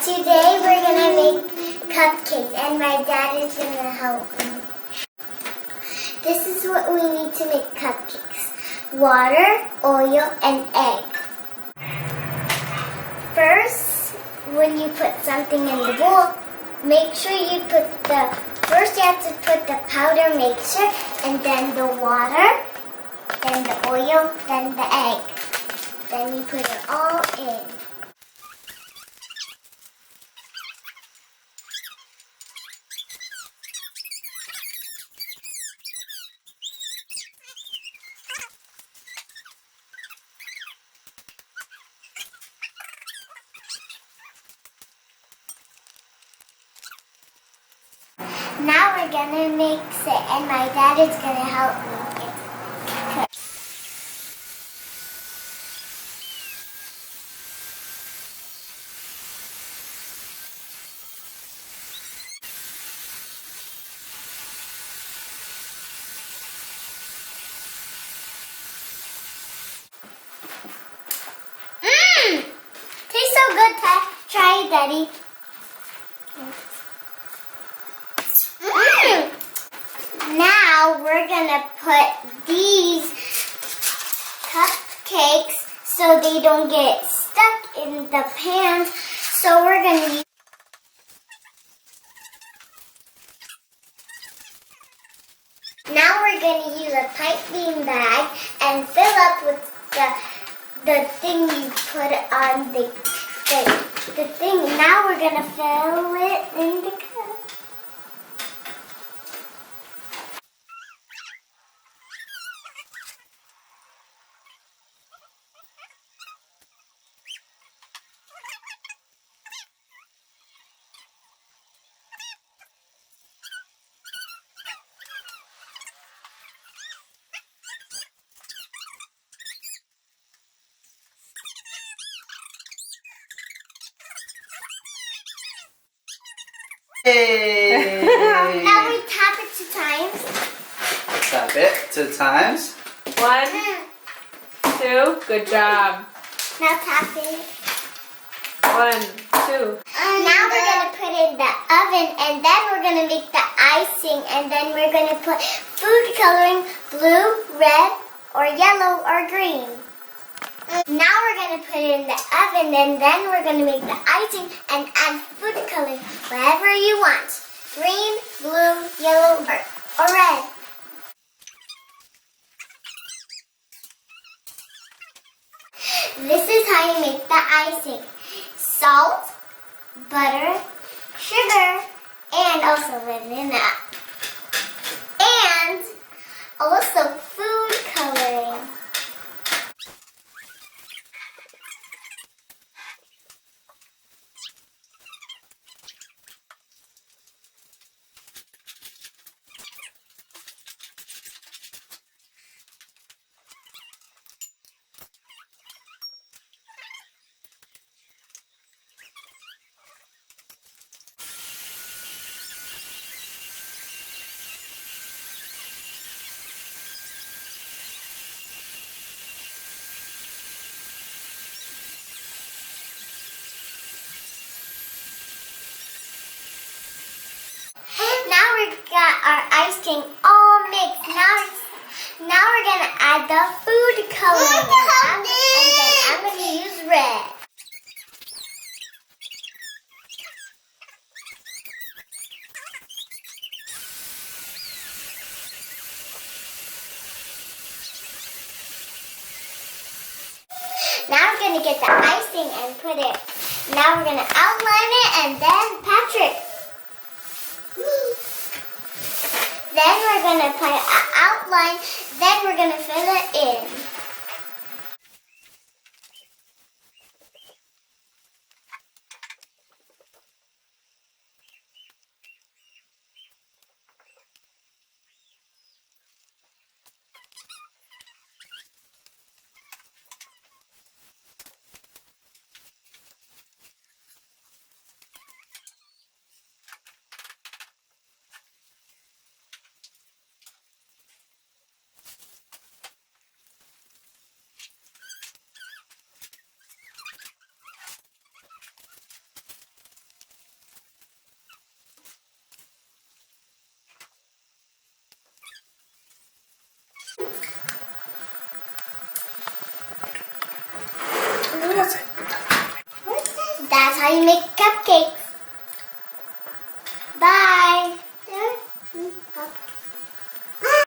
Today we're gonna make cupcakes and my dad is gonna help me. This is what we need to make cupcakes. Water, oil, and egg. First, when you put something in the bowl, make sure you first you have to put the powder mixture and then the water, then the oil, then the egg. Then you put it all in. Now we're gonna mix it and my dad is gonna help me. Tastes so good, try it, Daddy. Now we're gonna put these cupcakes so they don't get stuck in the pan. So we're gonna use a piping bag and fill up with the thing you put on the thing. Now we're gonna fill it in the cup. Hey. Now we tap it 2 times. Tap it 2 times. 1, 2. Good job. Now tap it. 1, 2. Now we're going to put it in the oven and then we're going to make the icing and then we're going to put food coloring, blue, red, or yellow, or green. Now we're going to put it in the oven and then we're going to make the icing and add food coloring, whatever you want. Green, blue, yellow, or red. This is how you make the icing. Salt, butter, sugar, and also vanilla. And also food coloring. Now we've got our icing all mixed. Now we're gonna add the food coloring, and then I'm gonna use red. Now we're gonna get the icing and put it. Now we're gonna outline it, and then Patrick. Then we're going to put an outline, then we're going to fill it in. and make cupcakes. Bye.